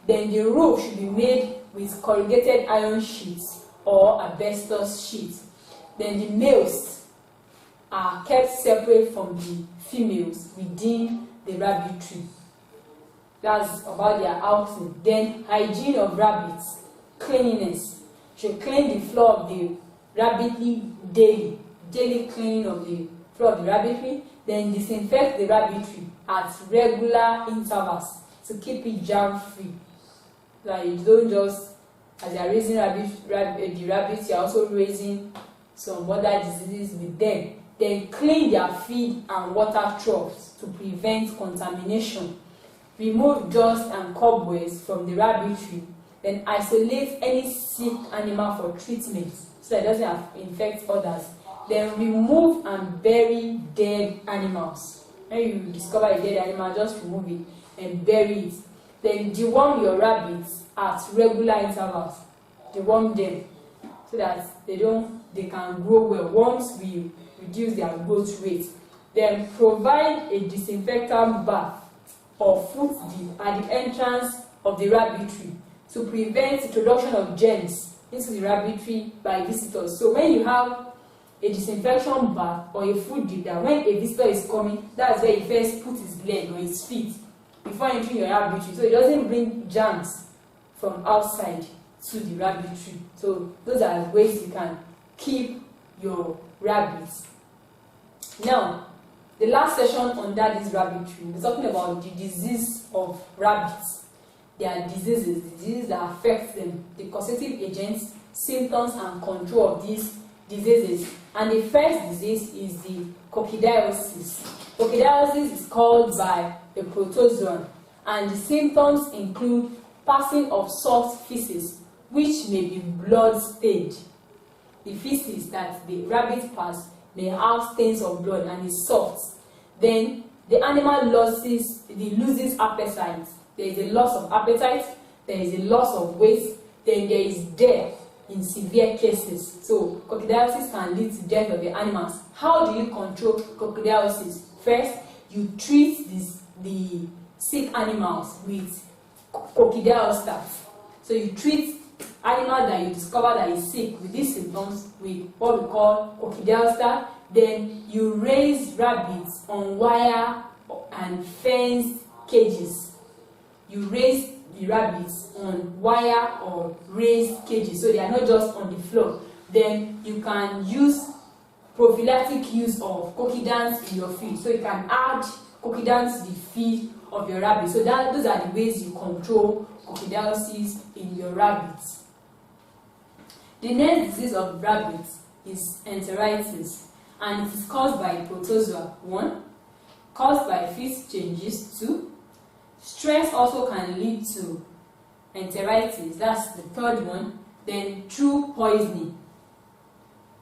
then the roof should be made with corrugated iron sheets or asbestos sheets. Then the males are kept separate from the females within the rabbitry. That's about their outing. Then hygiene of rabbits, cleanliness. Should clean the floor of the rabbitry daily cleaning of the floor of the rabbitry. Then disinfect the rabbitry at regular intervals to keep it germ free. Like you don't just, as you are raising the rabbits, you are also raising some other diseases with them. Then clean their feed and water troughs to prevent contamination. Remove dust and cobwebs from the rabbitry. Then isolate any sick animal for treatment so that it doesn't infect others. Then remove and bury dead animals. When you discover a dead animal, just remove it and bury it. Then deworm your rabbits at regular intervals. Deworm them so that they can grow well once we reduce their growth rate. Then provide a disinfectant bath or foot dip at the entrance of the rabbitry to prevent introduction of germs into the rabbitry by visitors. So when you have a disinfection bath or a foot dip, that when a visitor is coming, that's where he first puts his leg or his feet before entering your rabbitry, so it doesn't bring germs from outside to the rabbitry. So those are ways you can keep your rabbits. Now, the last session under this rabbitry, we're talking about the disease of rabbits. There are diseases that affect them, the causative agents, symptoms, and control of these diseases. And the first disease is the Copiodiosis. Copiodiosis is caused by a protozoan, and the symptoms include passing of soft feces, which may be blood-stained. The feces that the rabbit pass may have stains of blood and is soft. Then the animal loses appetite. There is a loss of appetite, there is a loss of weight, then there is death in severe cases. So coccidiosis can lead to death of the animals. How do you control coccidiosis? First, you treat the sick animals with coccidiosis. So you treat animal that you discover that is sick with these symptoms with what we call coccidiosis. Then you raise rabbits on wire and fenced cages. You raise the rabbits on wire or raised cages, so they are not just on the floor. Then you can use prophylactic use of coccidiosis in your feed. So you can add coccidiosis to the feed of your rabbit. So those are the ways you control coccidiosis in your rabbits. The next disease of rabbits is enteritis, and it is caused by protozoa. 1. Caused by feed changes. 2. Stress also can lead to enteritis. That's the third one. Then through poisoning.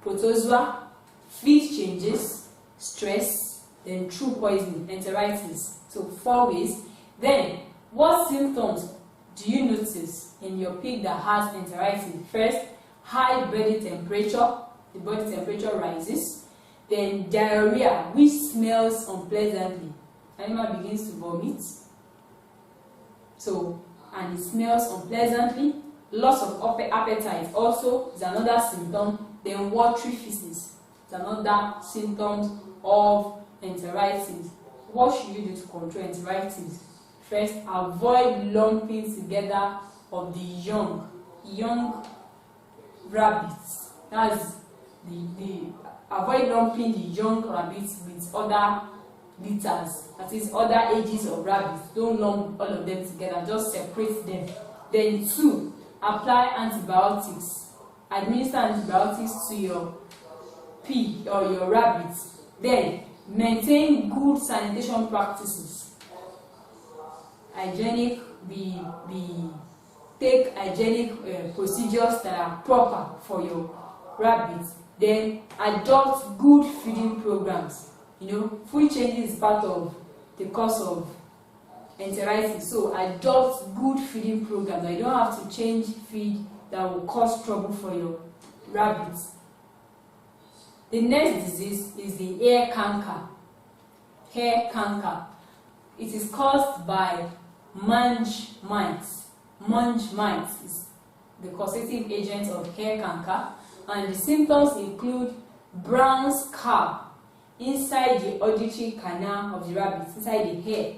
Protozoa, feed changes, stress, then through poisoning, enteritis. So 4 ways. Then what symptoms do you notice in your pig that has enteritis? First, high body temperature. The body temperature rises. Then diarrhea, which smells unpleasantly. Animal begins to vomit. So, and it smells unpleasantly. Loss of appetite also is another symptom. Then watery feces is another symptom of enteritis. What should you do to control enteritis? First, avoid lumping together of the young rabbits. That's avoid lumping the young rabbits with other litters, that is other ages of rabbits. Don't lump all of them together, just separate them. Then 2, apply antibiotics. Administer antibiotics to your pig or your rabbits. Then maintain good sanitation practices. Take hygienic procedures that are proper for your rabbits. Then adopt good feeding programs. Food changes is part of the cause of enteritis. So adopt good feeding programs. You don't have to change feed that will cause trouble for your rabbits. The next disease is the hair canker. Hair canker. It is caused by mange mites. mange mite is the causative agent of hair canker, and the symptoms include brown scar inside the auditory canal of the rabbit, inside the hair,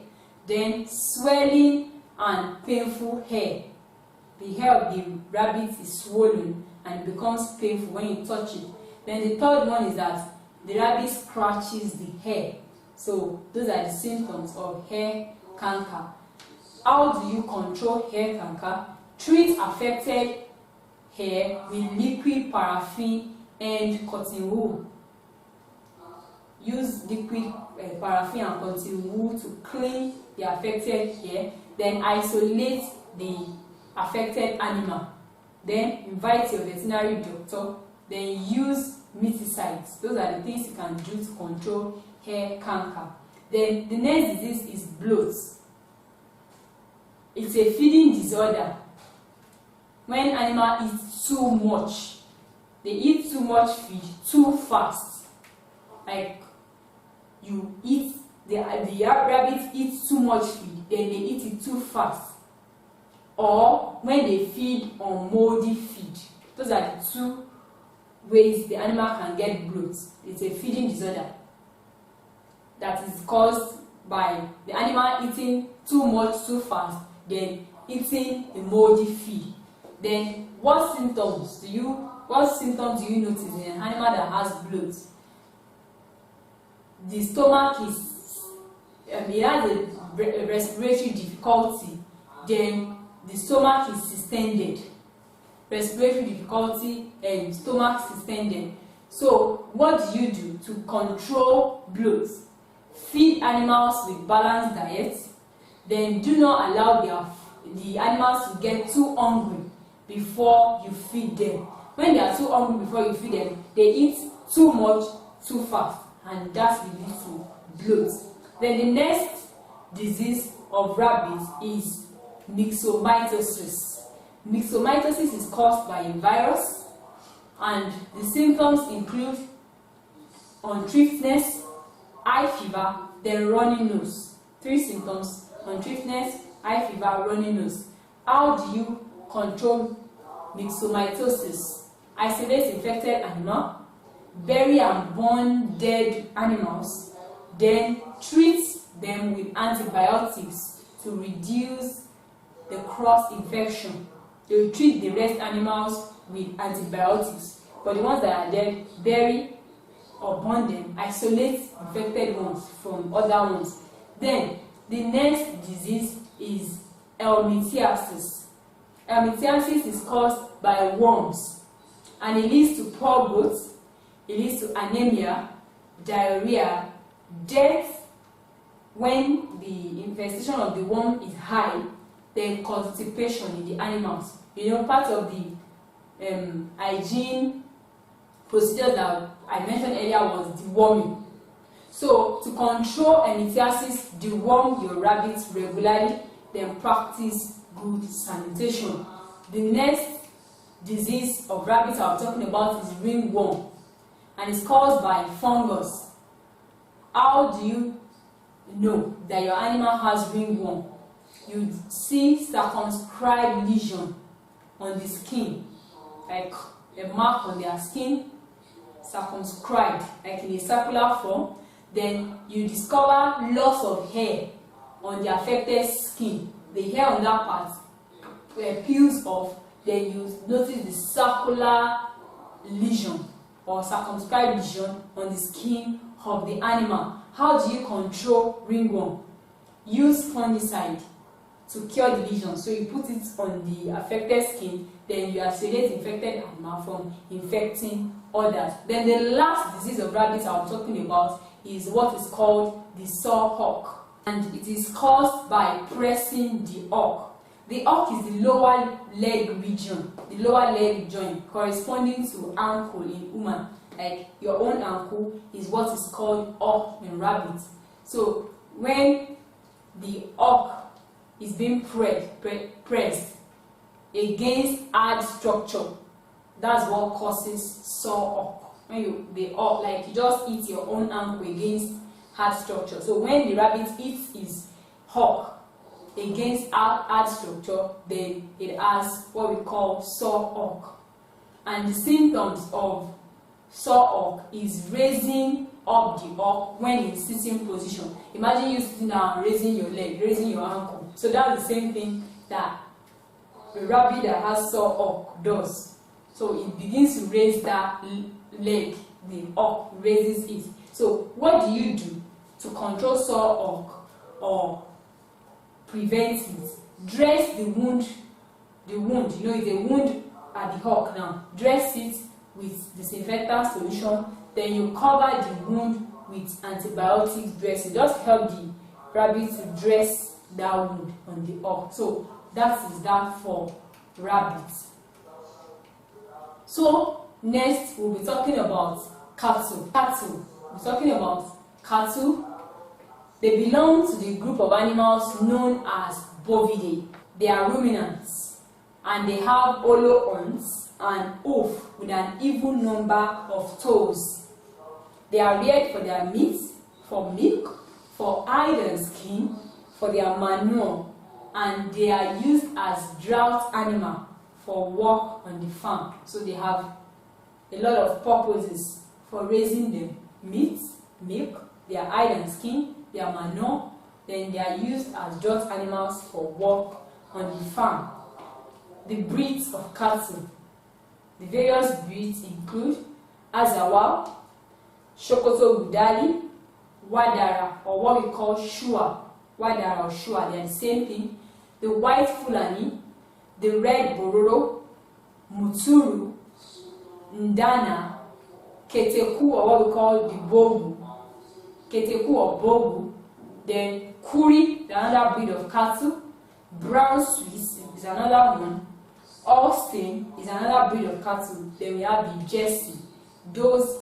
then swelling and painful hair. The hair of the rabbit is swollen and it becomes painful when you touch it. Then the third one is that the rabbit scratches the hair. So those are the symptoms of hair canker. How do you control hair canker? Treat affected hair with liquid paraffin and cotton wool. Use liquid paraffin and cotton wool to clean the affected hair. Then isolate the affected animal. Then invite your veterinary doctor. Then use miticides. Those are the things you can do to control hair canker. Then the next disease is bloat. It's a feeding disorder. When animals eat too much, they eat too much feed too fast. Like you eat, the rabbit eats too much feed, then they eat it too fast. Or when they feed on moldy feed. Those are the two ways the animal can get bloat. It's a feeding disorder that is caused by the animal eating too much too fast, then eating a moldy feed. Then what symptoms do you notice in an animal that has bloat? The stomach is it has a respiratory difficulty. Then the stomach is distended. Respiratory difficulty and stomach distended. So what do you do to control bloat? Feed animals with balanced diet. Then do not allow the animals to get too hungry before you feed them. When they are too hungry before you feed them, they eat too much too fast, and that will lead to bloat. Then the next disease of rabbits is myxomatosis. Myxomatosis is caused by a virus, and the symptoms include unthriftness, high fever, then runny nose. 3 symptoms: unthriftness, high fever, runny nose. How do you control myxomatosis? Isolate infected animal, bury and burn dead animals, then treat them with antibiotics to reduce the cross infection. They will treat the rest animals with antibiotics, but the ones that are dead, bury or burn them. Isolate infected ones from other ones. Then the next disease is helminthiasis. Helminthiasis is caused by worms, and it leads to poor growth, it leads to anemia, diarrhea, death when the infestation of the worm is high, then constipation in the animals. Part of the hygiene procedure that I mentioned earlier was deworming. So to control helminthiasis, deworm your rabbits regularly, then practice good sanitation. The next disease of rabbits I'm talking about is ringworm, and it's caused by fungus. How do you know that your animal has ringworm? You see circumscribed lesion on the skin, like a mark on their skin, circumscribed, like in a circular form. Then you discover loss of hair on the affected skin. The hair on that part peels off. Then you notice the circular lesion or circumscribed lesion on the skin of the animal. How do you control ringworm? Use fungicide to cure the lesion. So you put it on the affected skin, then you isolate infected animal from infecting others. Then the last disease of rabbits I'm talking about is what is called the sore hock, and it is caused by pressing the hock. The hock is the lower leg region, the lower leg joint corresponding to ankle in human. Like your own ankle is what is called hock in rabbits. So when the hock is being pressed against hard structure, that's what causes sore hock. When you just eat your own ankle against hard structure. So when the rabbit eats his hock against hard structure, then it has what we call sore hawk. And the symptoms of sore hawk is raising up the hawk when in sitting position. Imagine you sitting down, raising your leg, raising your ankle. So that's the same thing that a rabbit that has sore hawk does. So it begins to raise that leg, the hawk raises it. So what do you do to control sore hawk or prevent it? Dress the wound, you know, it's a wound at the hawk now. Dress it with disinfectant solution, then you cover the wound with antibiotic dressing. Just help the rabbit to dress that wound on the hawk. So that is that for rabbits. So next we'll be talking about cattle. We'll be talking about cattle. They belong to the group of animals known as bovidae. They are ruminants and they have hollow horns and hoof with an even number of toes. They are reared for their meat, for milk, for hide and skin, for their manure, and they are used as draught animal for work on the farm. So they have a lot of purposes for raising them: meat, milk, their hide and skin, their manure. Then they are used as draught animals for work on the farm. The breeds of cattle. The various breeds include Azawa, Sokoto Budali, Wadara, or what we call Shua. Wadara or Shua, they are the same thing. The white Fulani, the red Bororo, Muturu, Ndana, Keteku, or what we call the Bogu. Keteku or Bogu. Then Kuri, another breed of cattle. Brown Swiss is another one. Austin is another breed of cattle. Then we have the Jersey. Those